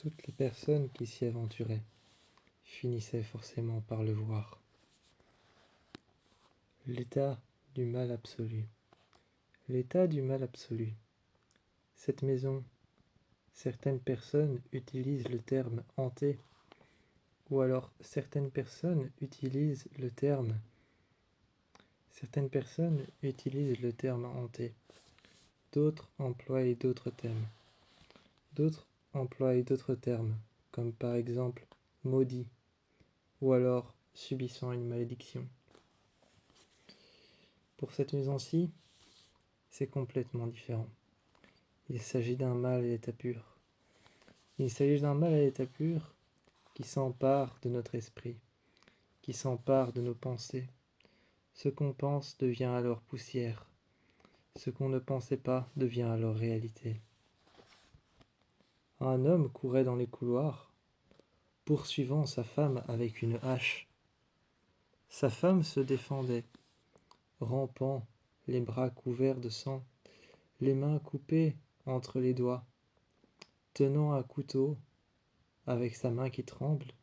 Toutes les personnes qui s'y aventuraient finissaient forcément par le voir. L'état du mal absolu. L'état du mal absolu. Cette maison, certaines personnes utilisent le terme hanté, ou alors certaines personnes utilisent le terme hanté. D'autres emploient d'autres termes. Comme par exemple maudit, ou alors subissant une malédiction. Pour cette maison-ci, c'est complètement différent. Il s'agit d'un mal à l'état pur. Il s'agit d'un mal à l'état pur qui s'empare de notre esprit, qui s'empare de nos pensées. Ce qu'on pense devient alors poussière. Ce qu'on ne pensait pas devient alors réalité. Un homme courait dans les couloirs, poursuivant sa femme avec une hache. Sa femme se défendait, rampant, les bras couverts de sang, les mains coupées entre les doigts, tenant un couteau avec sa main qui tremble,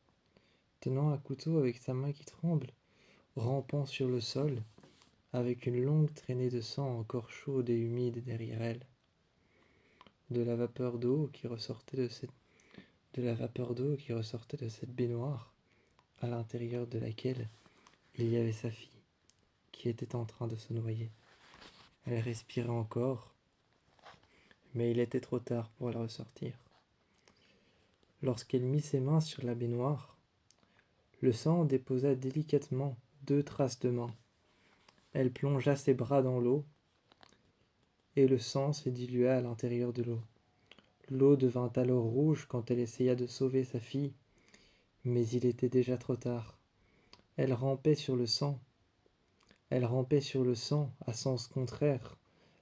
rampant sur le sol, avec une longue traînée de sang encore chaude et humide derrière elle. De la vapeur d'eau qui ressortait de cette baignoire, à l'intérieur de laquelle il y avait sa fille, qui était en train de se noyer. Elle respirait encore, mais il était trop tard pour la ressortir. Lorsqu'elle mit ses mains sur la baignoire, le sang déposa délicatement 2 traces de main. Elle plongea ses bras dans l'eau, et le sang se dilua à l'intérieur de l'eau. L'eau devint alors rouge quand elle essaya de sauver sa fille, mais il était déjà trop tard. Elle rampait sur le sang à sens contraire,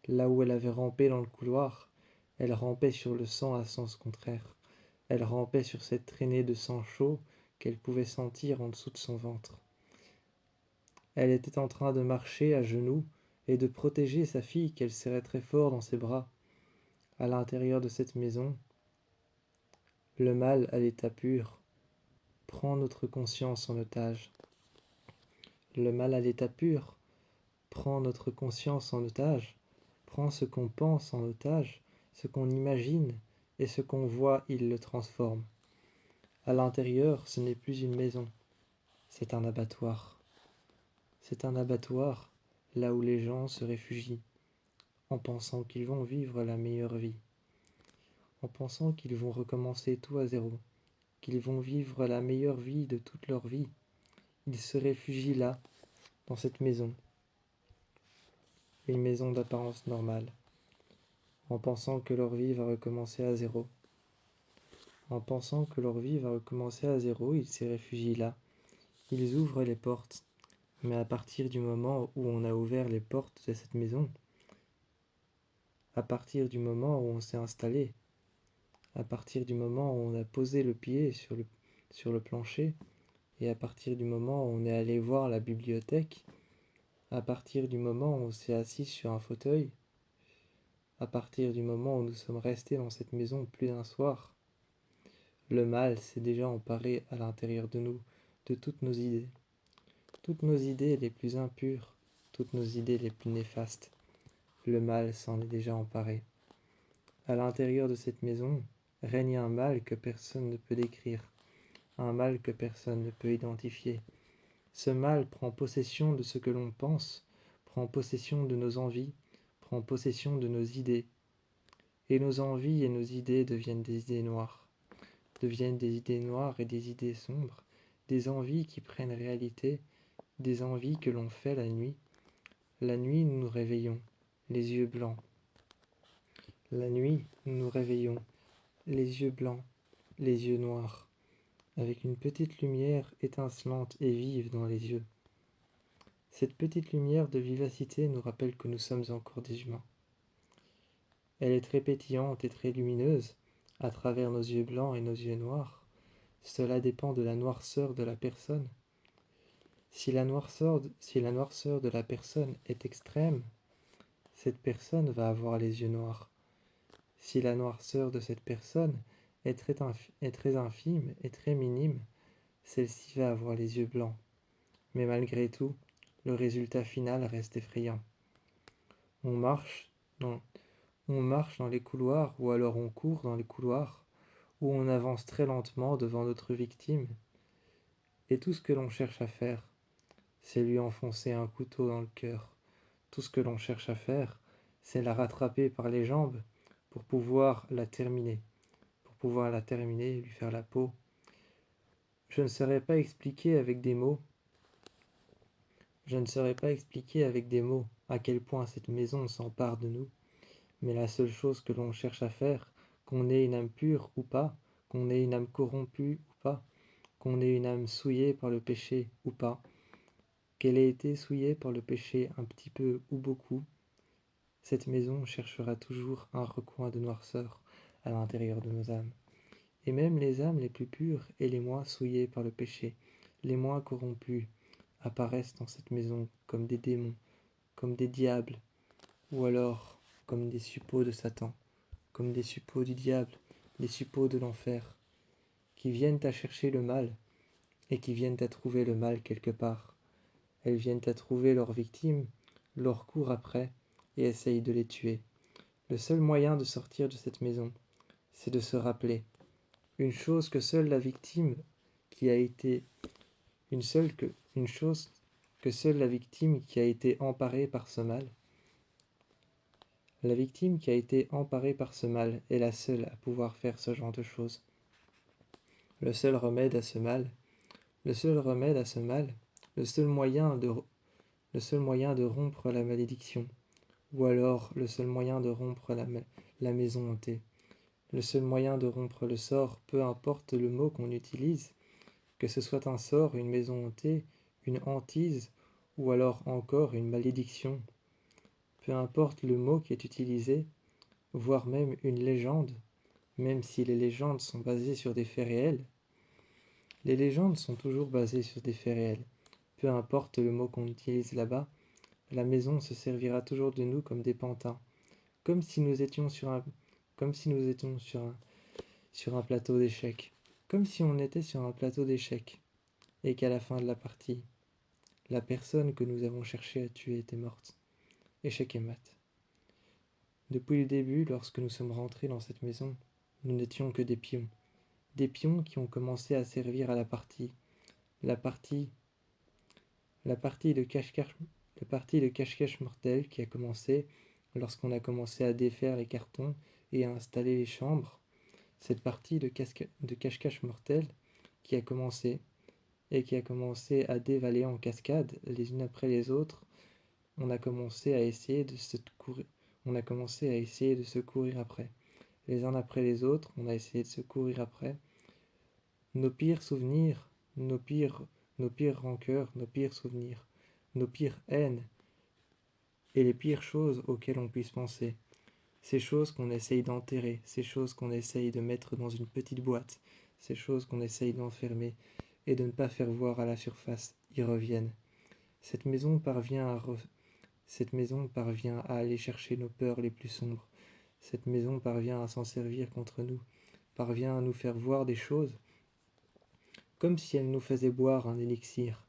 là où elle avait rampé dans le couloir. Elle rampait sur le sang à sens contraire. Elle rampait sur cette traînée de sang chaud qu'elle pouvait sentir en dessous de son ventre. Elle était en train de marcher à genoux et de protéger sa fille qu'elle serrait très fort dans ses bras. À l'intérieur de cette maison, le mal à l'état pur prend notre conscience en otage. Le mal à l'état pur prend notre conscience en otage, prend ce qu'on pense en otage, ce qu'on imagine et ce qu'on voit, il le transforme. À l'intérieur, ce n'est plus une maison, c'est un abattoir. C'est un abattoir là où les gens se réfugient en pensant qu'ils vont vivre la meilleure vie, en pensant qu'ils vont recommencer tout à zéro, qu'ils vont vivre la meilleure vie de toute leur vie. Ils se réfugient là, dans cette maison, une maison d'apparence normale, en pensant que leur vie va recommencer à zéro. En pensant que leur vie va recommencer à zéro, ils se réfugient là. Ils ouvrent les portes, mais à partir du moment où on a ouvert les portes de cette maison, à partir du moment où on s'est installé, à partir du moment où on a posé le pied sur le plancher, et à partir du moment où on est allé voir la bibliothèque, à partir du moment où on s'est assis sur un fauteuil, à partir du moment où nous sommes restés dans cette maison plus d'un soir, le mal s'est déjà emparé à l'intérieur de nous, de toutes nos idées les plus impures, toutes nos idées les plus néfastes. Le mal s'en est déjà emparé. À l'intérieur de cette maison règne un mal que personne ne peut décrire, un mal que personne ne peut identifier. Ce mal prend possession de ce que l'on pense, prend possession de nos envies, prend possession de nos idées. Et nos envies et nos idées deviennent des idées noires et des idées sombres, des envies qui prennent réalité, des envies que l'on fait la nuit. La nuit, nous nous réveillons, les yeux blancs. La nuit, nous nous réveillons, les yeux blancs, les yeux noirs, avec une petite lumière étincelante et vive dans les yeux. Cette petite lumière de vivacité nous rappelle que nous sommes encore des humains. Elle est très pétillante et très lumineuse, à travers nos yeux blancs et nos yeux noirs. Cela dépend de la noirceur de la personne. Si la noirceur de la personne est extrême, cette personne va avoir les yeux noirs. Si la noirceur de cette personne est très infime et très minime, celle-ci va avoir les yeux blancs. Mais malgré tout, le résultat final reste effrayant. On marche dans, on marche dans les couloirs ou alors on court dans les couloirs où on avance très lentement devant notre victime et tout ce que l'on cherche à faire, c'est lui enfoncer un couteau dans le cœur. Tout ce que l'on cherche à faire, c'est la rattraper par les jambes pour pouvoir la terminer. Pour pouvoir la terminer et lui faire la peau. Je ne saurais pas expliquer avec des mots. Je ne saurais pas expliquer avec des mots à quel point cette maison s'empare de nous. Mais la seule chose que l'on cherche à faire, qu'on ait une âme pure ou pas, qu'on ait une âme corrompue ou pas, qu'on ait une âme souillée par le péché ou pas, qu'elle ait été souillée par le péché un petit peu ou beaucoup, cette maison cherchera toujours un recoin de noirceur à l'intérieur de nos âmes. Et même les âmes les plus pures et les moins souillées par le péché, les moins corrompues, apparaissent dans cette maison comme des démons, comme des diables, ou alors comme des suppôts de Satan, comme des suppôts du diable, des suppôts de l'enfer, qui viennent à chercher le mal et qui viennent à trouver le mal quelque part. Elles viennent à trouver leurs victimes, leur courent après et essayent de les tuer. Le seul moyen de sortir de cette maison, c'est de se rappeler une chose que seule la victime qui a été une chose que seule la victime qui a été emparée par ce mal. La victime qui a été emparée par ce mal est la seule à pouvoir faire ce genre de choses. Le seul remède à ce mal, le seul remède à ce mal, le seul moyen de rompre la malédiction, ou alors le seul moyen de rompre la maison hantée. Le seul moyen de rompre le sort, peu importe le mot qu'on utilise, que ce soit un sort, une maison hantée, une hantise, ou alors encore une malédiction, peu importe le mot qui est utilisé, voire même une légende, même si les légendes sont basées sur des faits réels, les légendes sont toujours basées sur des faits réels. Peu importe le mot qu'on utilise là-bas, la maison se servira toujours de nous comme des pantins, comme si nous étions sur un plateau d'échecs, comme si on était sur un plateau d'échecs, et qu'à la fin de la partie, la personne que nous avons cherché à tuer était morte. Échec et mat. Depuis le début, lorsque nous sommes rentrés dans cette maison, nous n'étions que des pions. Des pions qui ont commencé à servir à la partie. La partie de cache-cache mortel qui a commencé lorsqu'on a commencé à défaire les cartons et à installer les chambres. Cette partie de cache-cache mortel qui a commencé et qui a commencé à dévaler en cascade les unes après les autres, on a commencé à essayer de se courir après. Les uns après les autres, on a essayé de se courir après. Nos pires souvenirs, nos pires rancœurs, nos pires souvenirs, nos pires haines et les pires choses auxquelles on puisse penser. Ces choses qu'on essaye d'enterrer, ces choses qu'on essaye de mettre dans une petite boîte, ces choses qu'on essaye d'enfermer et de ne pas faire voir à la surface, y reviennent. Cette maison parvient à aller chercher nos peurs les plus sombres. Cette maison parvient à s'en servir contre nous, parvient à nous faire voir des choses comme si elle nous faisait boire un élixir,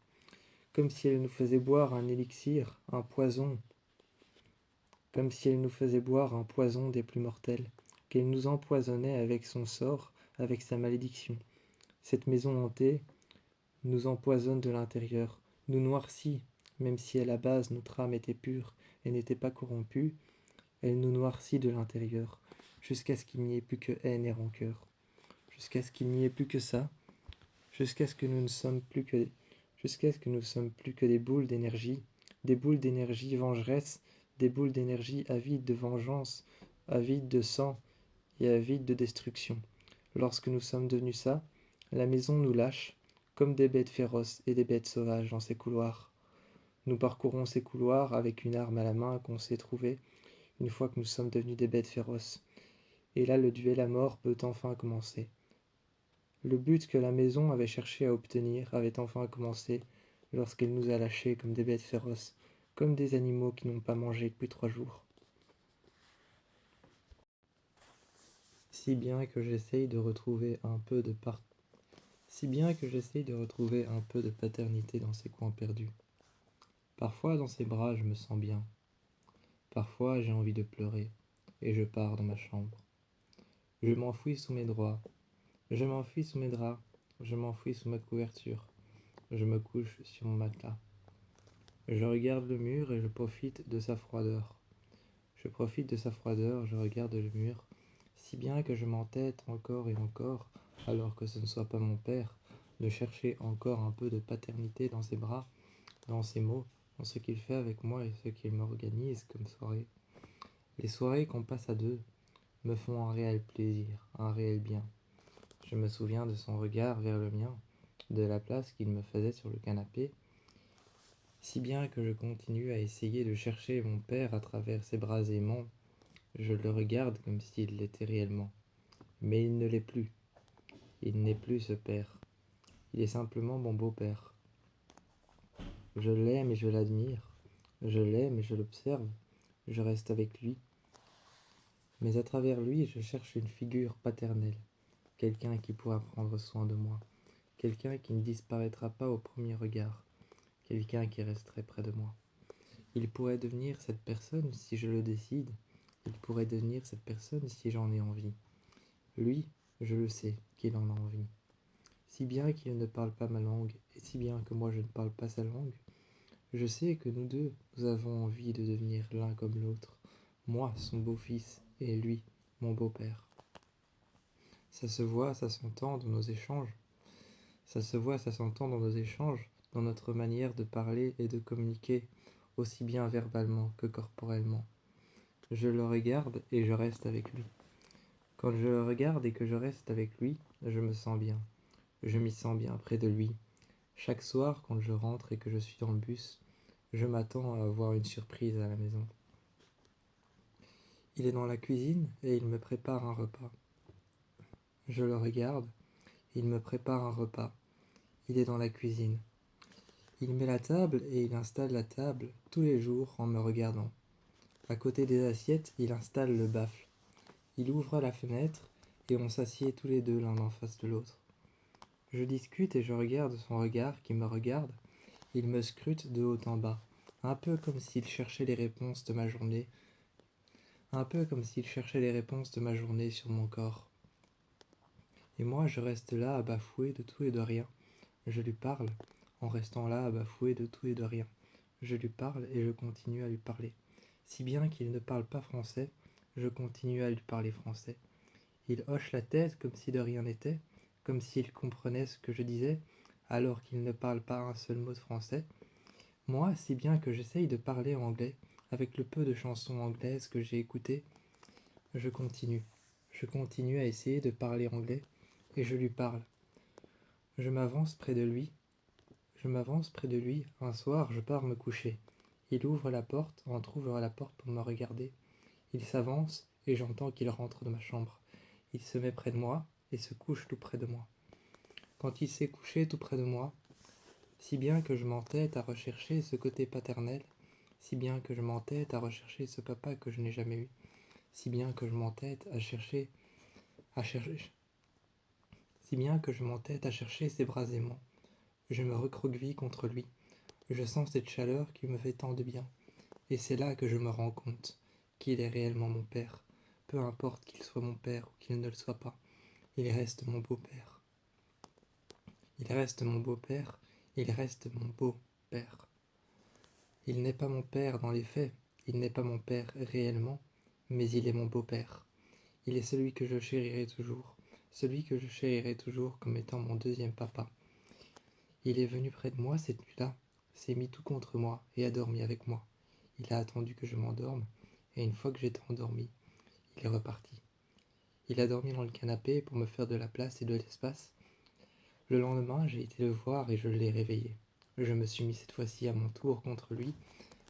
comme si elle nous faisait boire un élixir, un poison, comme si elle nous faisait boire un poison des plus mortels, qu'elle nous empoisonnait avec son sort, avec sa malédiction. Cette maison hantée nous empoisonne de l'intérieur, nous noircit, même si à la base notre âme était pure et n'était pas corrompue, elle nous noircit de l'intérieur, jusqu'à ce qu'il n'y ait plus que haine et rancœur, jusqu'à ce qu'il n'y ait plus que ça, jusqu'à ce que nous ne sommes plus que des boules d'énergie vengeresse, des boules d'énergie avides de vengeance, avides de sang et avides de destruction. Lorsque nous sommes devenus ça, la maison nous lâche, comme des bêtes féroces et des bêtes sauvages dans ces couloirs. Nous parcourons ces couloirs avec une arme à la main qu'on s'est trouvée, une fois que nous sommes devenus des bêtes féroces. Et là, le duel à mort peut enfin commencer. Le but que la maison avait cherché à obtenir avait enfin commencé lorsqu'elle nous a lâchés comme des bêtes féroces, comme des animaux qui n'ont pas mangé depuis 3 jours. si bien que j'essaye de retrouver un peu de paternité dans ces coins perdus. Parfois dans ses bras je me sens bien, parfois j'ai envie de pleurer, et je pars dans ma chambre. Je m'enfuis sous mes draps, je m'enfuis sous mes draps, je m'enfuis sous ma couverture, je me couche sur mon matelas. Je regarde le mur et je profite de sa froideur. Je profite de sa froideur, je regarde le mur, si bien que je m'entête encore et encore, alors que ce ne soit pas mon père, de chercher encore un peu de paternité dans ses bras, dans ses mots, dans ce qu'il fait avec moi et ce qu'il m'organise comme soirée. Les soirées qu'on passe à deux me font un réel plaisir, un réel bien. Je me souviens de son regard vers le mien, de la place qu'il me faisait sur le canapé, si bien que je continue à essayer de chercher mon père à travers ses bras aimants. Je le regarde comme s'il l'était réellement. Mais il ne l'est plus. Il n'est plus ce père. Il est simplement mon beau-père. Je l'aime et je l'admire. Je l'aime et je l'observe. Je reste avec lui. Mais à travers lui, je cherche une figure paternelle. Quelqu'un qui pourra prendre soin de moi. Quelqu'un qui ne disparaîtra pas au premier regard. Quelqu'un qui resterait près de moi. Il pourrait devenir cette personne si je le décide. Il pourrait devenir cette personne si j'en ai envie. Lui, je le sais qu'il en a envie. Si bien qu'il ne parle pas ma langue, et si bien que moi je ne parle pas sa langue, je sais que nous deux, nous avons envie de devenir l'un comme l'autre, moi son beau-fils, et lui, mon beau-père. Ça se voit, ça s'entend dans nos échanges. Ça se voit, ça s'entend dans nos échanges, dans notre manière de parler et de communiquer, aussi bien verbalement que corporellement. Je le regarde et je reste avec lui. Quand je le regarde et que je reste avec lui, je me sens bien. Je m'y sens bien près de lui. Chaque soir, quand je rentre et que je suis dans le bus, je m'attends à avoir une surprise à la maison. Il est dans la cuisine et il me prépare un repas. Je le regarde, il me prépare un repas. Il est dans la cuisine. Il met la table et il installe la table tous les jours en me regardant. À côté des assiettes, il installe le baffle. Il ouvre la fenêtre et on s'assied tous les deux l'un en face de l'autre. Je discute et je regarde son regard qui me regarde. Il me scrute de haut en bas, un peu comme s'il cherchait les réponses de ma journée, sur mon corps. Et moi, je reste là à bafouer de tout et de rien. Je lui parle, en restant là à bafouer de tout et de rien. Je lui parle et je continue à lui parler. Si bien qu'il ne parle pas français, je continue à lui parler français. Il hoche la tête comme si de rien n'était, comme s'il comprenait ce que je disais, alors qu'il ne parle pas un seul mot de français. Moi, si bien que j'essaye de parler anglais, avec le peu de chansons anglaises que j'ai écoutées, je continue. Je continue à essayer de parler anglais, et je lui parle. Je m'avance près de lui. Un soir, je pars me coucher. Il ouvre la porte, entr'ouvre la porte pour me regarder. Il s'avance, et j'entends qu'il rentre dans ma chambre. Il se met près de moi, et se couche tout près de moi. Quand il s'est couché tout près de moi, si bien que je m'entête à rechercher ce côté paternel, si bien que je m'entête à rechercher ce papa que je n'ai jamais eu, si bien que je m'entête si bien que je m'entête à chercher ses bras aimants. Je me recroqueville contre lui, je sens cette chaleur qui me fait tant de bien, et c'est là que je me rends compte qu'il est réellement mon père. Peu importe qu'il soit mon père ou qu'il ne le soit pas, il reste mon beau-père. Il reste mon beau-père, il reste mon beau-père. Il n'est pas mon père dans les faits, il n'est pas mon père réellement, mais il est mon beau-père. Il est celui que je chérirai toujours comme étant mon deuxième papa. Il est venu près de moi cette nuit-là, s'est mis tout contre moi et a dormi avec moi. Il a attendu que je m'endorme, et une fois que j'étais endormi, il est reparti. Il a dormi dans le canapé pour me faire de la place et de l'espace. Le lendemain, j'ai été le voir et je l'ai réveillé. Je me suis mis cette fois-ci à mon tour contre lui.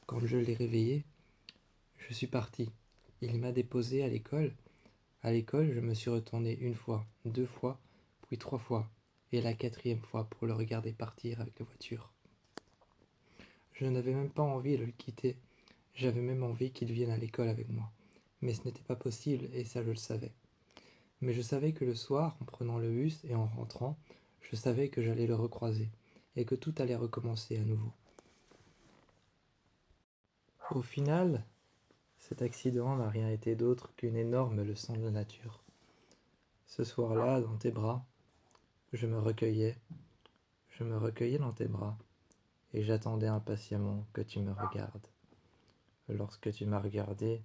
Quand je l'ai réveillé, je suis parti. Il m'a déposé à l'école. À l'école, je me suis retourné une fois, deux fois, puis trois fois, et la quatrième fois pour le regarder partir avec la voiture. Je n'avais même pas envie de le quitter. J'avais même envie qu'il vienne à l'école avec moi. Mais ce n'était pas possible, et ça je le savais. Mais je savais que le soir, en prenant le bus et en rentrant, je savais que j'allais le recroiser, et que tout allait recommencer à nouveau. Au final, cet accident n'a rien été d'autre qu'une énorme leçon de la nature. Ce soir-là, dans tes bras, je me recueillais dans tes bras, et j'attendais impatiemment que tu me regardes. Lorsque tu m'as regardé,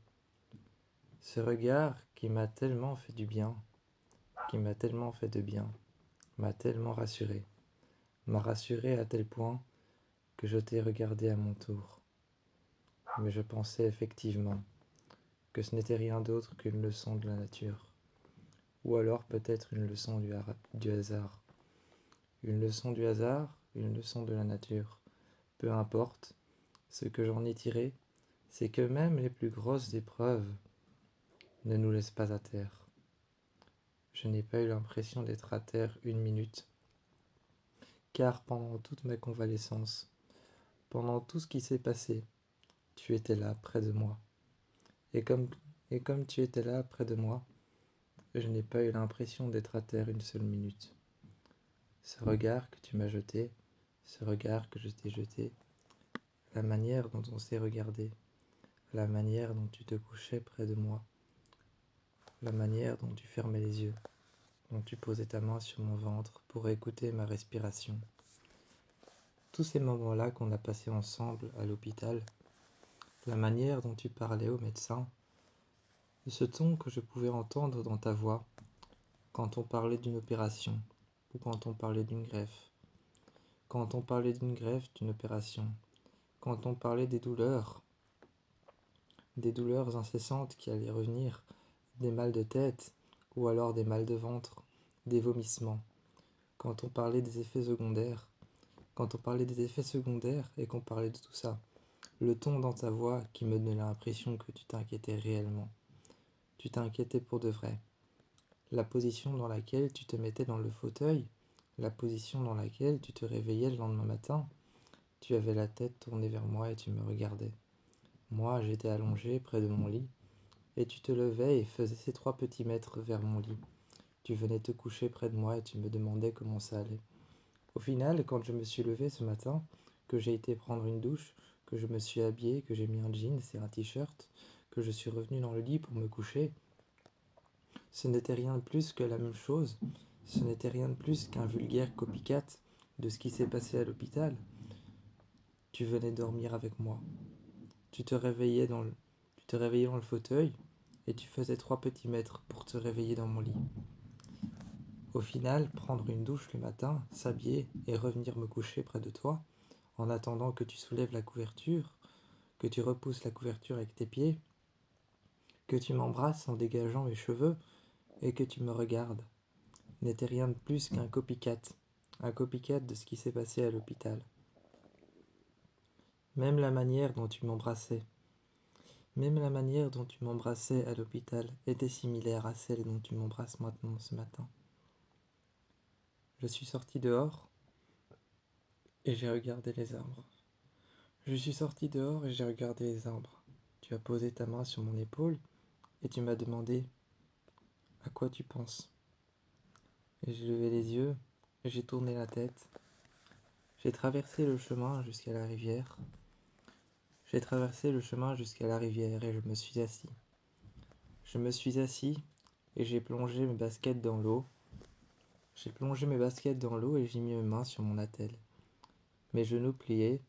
ce regard qui m'a tellement fait du bien, qui m'a tellement fait de bien, m'a tellement rassuré, m'a rassuré à tel point que je t'ai regardé à mon tour. Mais je pensais effectivement que ce n'était rien d'autre qu'une leçon de la nature, ou alors peut-être une leçon du hasard. Une leçon du hasard, une leçon de la nature. Peu importe, ce que j'en ai tiré, c'est que même les plus grosses épreuves ne nous laissent pas à terre. Je n'ai pas eu l'impression d'être à terre une minute, car pendant toute ma convalescence, pendant tout ce qui s'est passé, tu étais là près de moi. Et comme tu étais là près de moi, je n'ai pas eu l'impression d'être à terre une seule minute. Ce regard que tu m'as jeté, ce regard que je t'ai jeté, la manière dont on s'est regardé, la manière dont tu te couchais près de moi, la manière dont tu fermais les yeux, dont tu posais ta main sur mon ventre pour écouter ma respiration. Tous ces moments-là qu'on a passés ensemble à l'hôpital, la manière dont tu parlais au médecin, ce ton que je pouvais entendre dans ta voix quand on parlait d'une opération ou quand on parlait d'une greffe, quand on parlait d'une greffe, d'une opération, quand on parlait des douleurs incessantes qui allaient revenir, des mal de tête ou alors des mal de ventre, des vomissements, quand on parlait des effets secondaires, et qu'on parlait de tout ça, le ton dans ta voix qui me donnait l'impression que tu t'inquiétais réellement. Tu t'inquiétais pour de vrai. La position dans laquelle tu te mettais dans le fauteuil, la position dans laquelle tu te réveillais le lendemain matin, tu avais la tête tournée vers moi et tu me regardais. Moi, j'étais allongé près de mon lit, et tu te levais et faisais ces 3 petits mètres vers mon lit. Tu venais te coucher près de moi et tu me demandais comment ça allait. Au final, quand je me suis levé ce matin, que j'ai été prendre une douche, que je me suis habillé, que j'ai mis un jean et un t-shirt, que je suis revenu dans le lit pour me coucher, ce n'était rien de plus que la même chose, ce n'était rien de plus qu'un vulgaire copycat de ce qui s'est passé à l'hôpital. Tu venais dormir avec moi. Tu te réveillais dans le fauteuil et tu faisais 3 petits mètres pour te réveiller dans mon lit. Au final, prendre une douche le matin, s'habiller et revenir me coucher près de toi, en attendant que tu soulèves la couverture, que tu repousses la couverture avec tes pieds, que tu m'embrasses en dégageant mes cheveux et que tu me regardes, n'était rien de plus qu'un copycat de ce qui s'est passé à l'hôpital. Même la manière dont tu m'embrassais, à l'hôpital était similaire à celle dont tu m'embrasses maintenant ce matin. Je suis sorti dehors et j'ai regardé les arbres. Tu as posé ta main sur mon épaule et tu m'as demandé à quoi tu penses. Et j'ai levé les yeux et j'ai tourné la tête. J'ai traversé le chemin jusqu'à la rivière. Et je me suis assis. Et j'ai plongé mes baskets dans l'eau. Et j'ai mis mes mains sur mon attelle. Mes genoux pliés,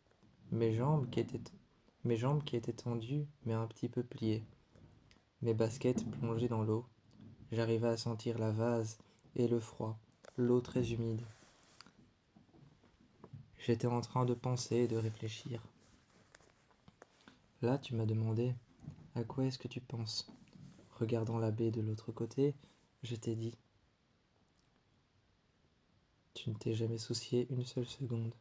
mes jambes qui étaient tendues mais un petit peu pliées. Mes baskets plongées dans l'eau. J'arrivais à sentir la vase et le froid, l'eau très humide. J'étais en train de penser et de réfléchir. Là, tu m'as demandé « À quoi est-ce que tu penses ?» Regardant la baie de l'autre côté, je t'ai dit « Tu ne t'es jamais soucié une seule seconde.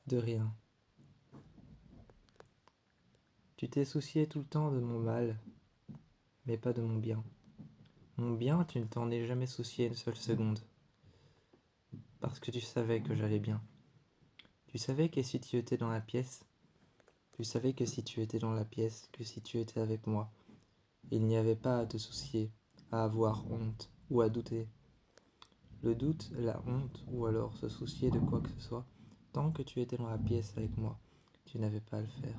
De rien. Tu t'es soucié tout le temps de mon mal, mais pas de mon bien. Mon bien, tu ne t'en es jamais soucié une seule seconde. Parce que tu savais que j'allais bien. Tu savais que si tu étais dans la pièce, Tu savais que si tu étais dans la pièce, que si tu étais avec moi, il n'y avait pas à te soucier, à avoir honte ou à douter. Le doute, la honte ou alors se soucier de quoi que ce soit, tant que tu étais dans la pièce avec moi, tu n'avais pas à le faire.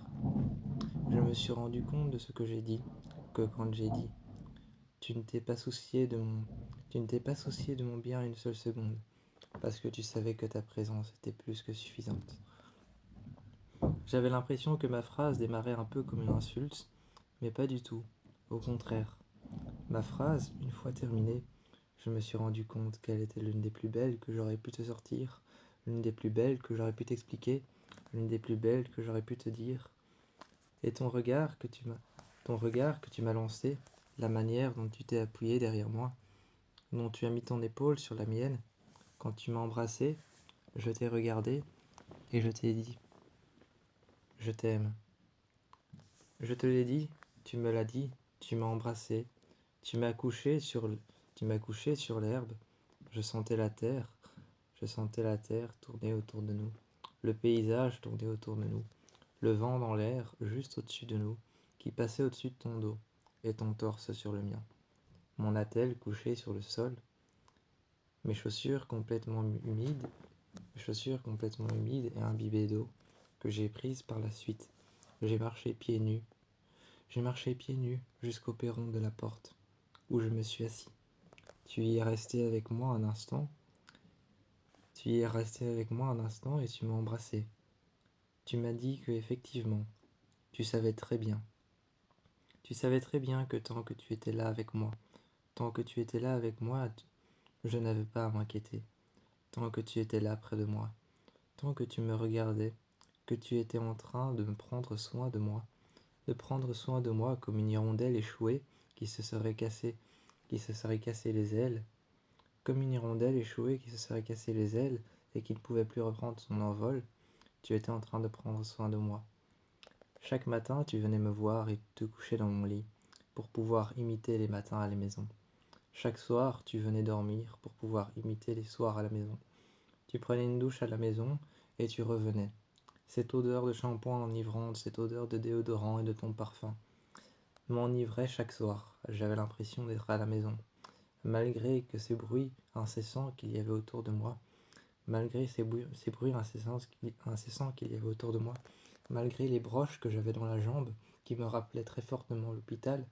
Je me suis rendu compte de ce que j'ai dit, que quand j'ai dit, tu ne t'es pas soucié de mon, tu ne t'es pas soucié de mon bien une seule seconde, parce que tu savais que ta présence était plus que suffisante. J'avais l'impression que ma phrase démarrait un peu comme une insulte, mais pas du tout. Au contraire, ma phrase, une fois terminée, je me suis rendu compte qu'elle était l'une des plus belles que j'aurais pu te sortir, l'une des plus belles que j'aurais pu t'expliquer, l'une des plus belles que j'aurais pu te dire. Et ton regard que tu m'as lancé, la manière dont tu t'es appuyé derrière moi, dont tu as mis ton épaule sur la mienne, quand tu m'as embrassé, je t'ai regardé et je t'ai dit, je t'aime. Je te l'ai dit, tu me l'as dit, tu m'as embrassé, tu m'as couché sur l'herbe, je sentais la terre, tourner autour de nous, le paysage tourner autour de nous, le vent dans l'air juste au-dessus de nous, qui passait au-dessus de ton dos, et ton torse sur le mien. Mon attelle couché sur le sol, mes chaussures complètement humides, et imbibées d'eau, que j'ai prises par la suite. J'ai marché pieds nus. J'ai marché pieds nus jusqu'au perron de la porte, où je me suis assis. Tu y es resté avec moi un instant. Tu y es resté avec moi un instant et tu m'as embrassé. Tu m'as dit que effectivement, tu savais très bien. Tu savais très bien que tant que tu étais là avec moi, je n'avais pas à m'inquiéter. Tant que tu étais là près de moi, tant que tu me regardais, que tu étais en train de me prendre soin de moi comme une hirondelle échouée qui se serait cassée les ailes, comme une hirondelle échouée qui se serait cassé les ailes et qui ne pouvait plus reprendre son envol, tu étais en train de prendre soin de moi. Chaque matin, tu venais me voir et te couchais dans mon lit, pour pouvoir imiter les matins à la maison. Chaque soir, tu venais dormir pour pouvoir imiter les soirs à la maison. Tu prenais une douche à la maison et tu revenais. Cette odeur de shampoing enivrante, cette odeur de déodorant et de ton parfum m'enivrait chaque soir. J'avais l'impression d'être à la maison. Malgré que ces bruits incessants qu'il y avait autour de moi, malgré ces bruits incessants qu'il y avait autour de moi, malgré les broches que j'avais dans la jambe, qui me rappelaient très fortement l'hôpital,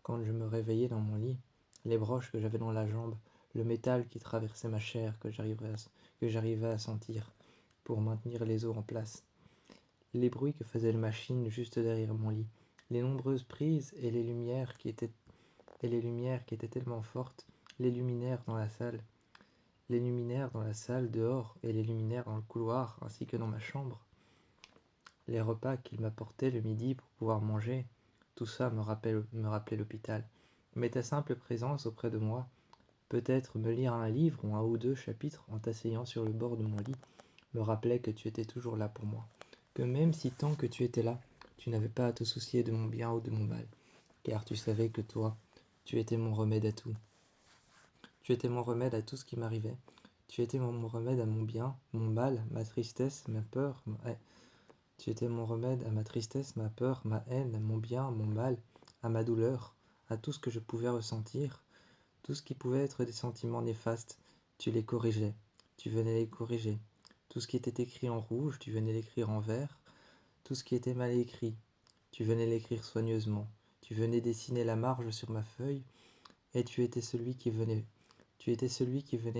quand je me réveillais dans mon lit, les broches que j'avais dans la jambe, le métal qui traversait ma chair que j'arrivais à sentir pour maintenir les os en place, les bruits que faisait la machine juste derrière mon lit, les nombreuses prises et les lumières qui étaient tellement fortes, les luminaires dans la salle dehors et les luminaires dans le couloir ainsi que dans ma chambre, les repas qu'il m'apportait le midi pour pouvoir manger, tout ça me rappelait l'hôpital. Mais ta simple présence auprès de moi, peut-être me lire un livre ou un ou deux chapitres en t'asseyant sur le bord de mon lit, me rappelait que tu étais toujours là pour moi. Que même si tant que tu étais là, tu n'avais pas à te soucier de mon bien ou de mon mal, car tu savais que toi, tu étais mon remède à tout. Tu étais mon remède à tout ce qui m'arrivait. Tu étais mon remède à mon bien, mon mal, ma tristesse, ma peur, Tu étais mon remède à ma tristesse, ma peur, ma haine, à mon bien, mon mal, à ma douleur, à tout ce que je pouvais ressentir, tout ce qui pouvait être des sentiments néfastes. Tu les corrigeais, tu venais les corriger. Tout ce qui était écrit en rouge, tu venais l'écrire en vert. Tout ce qui était mal écrit, tu venais l'écrire soigneusement. Tu venais dessiner la marge sur ma feuille, et tu étais celui qui venait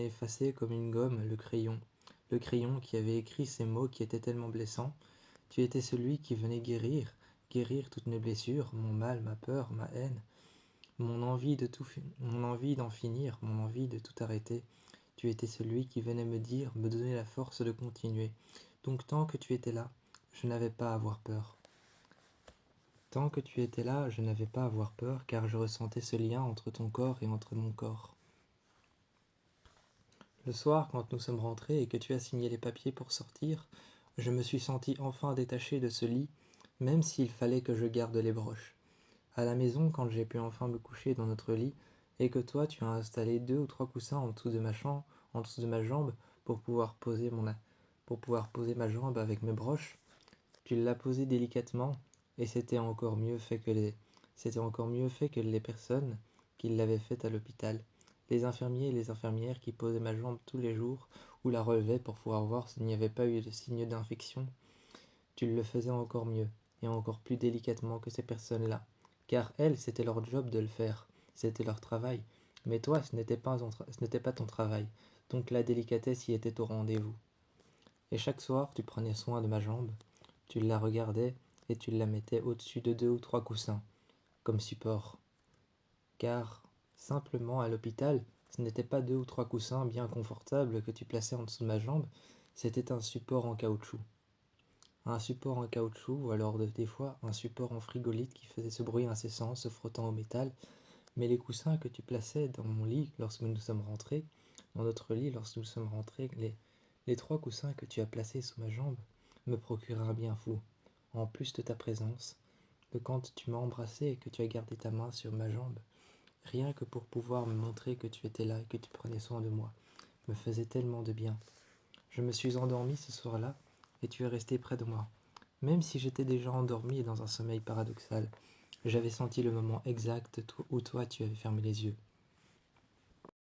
effacer comme une gomme le crayon qui avait écrit ces mots qui étaient tellement blessants. Tu étais celui qui venait guérir toutes mes blessures, mon mal, ma peur, ma haine, mon envie d'en finir, mon envie de tout arrêter. Tu étais celui qui venait me donner la force de continuer. Donc tant que tu étais là, je n'avais pas à avoir peur. Tant que tu étais là, je n'avais pas à avoir peur, car je ressentais ce lien entre ton corps et entre mon corps. Le soir, quand nous sommes rentrés et que tu as signé les papiers pour sortir, je me suis senti enfin détaché de ce lit, même s'il fallait que je garde les broches. À la maison, quand j'ai pu enfin me coucher dans notre lit, et que toi tu as installé 2 ou 3 coussins en dessous de en dessous de ma jambe pour pouvoir poser ma jambe avec mes broches, Tu l'as posé délicatement, et c'était encore mieux fait que les personnes qui l'avaient fait à l'hôpital. Les infirmiers et les infirmières qui posaient ma jambe tous les jours ou la relevaient pour pouvoir voir s'il n'y avait pas eu de signe d'infection. Tu le faisais encore mieux, et encore plus délicatement que ces personnes-là, car elles, c'était leur job de le faire, c'était leur travail. Mais toi, ce n'était pas ton travail, donc la délicatesse y était au rendez-vous. Et chaque soir, tu prenais soin de ma jambe, tu la regardais et tu la mettais au-dessus de 2 ou 3 coussins, comme support. Car, simplement, à l'hôpital, ce n'était pas 2 ou 3 coussins bien confortables que tu plaçais en dessous de ma jambe, c'était un support en caoutchouc. Un support en caoutchouc, ou alors des fois un support en frigolite qui faisait ce bruit incessant, se frottant au métal. Mais les coussins que tu plaçais dans mon lit lorsque nous sommes rentrés, dans notre lit lorsque nous sommes rentrés, les 3 coussins que tu as placés sous ma jambe me procuraient un bien fou. En plus de ta présence, de quand tu m'as embrassé et que tu as gardé ta main sur ma jambe, rien que pour pouvoir me montrer que tu étais là et que tu prenais soin de moi, me faisait tellement de bien. Je me suis endormi ce soir-là et tu es resté près de moi. Même si j'étais déjà endormi et dans un sommeil paradoxal, j'avais senti le moment exact où toi tu avais fermé les yeux.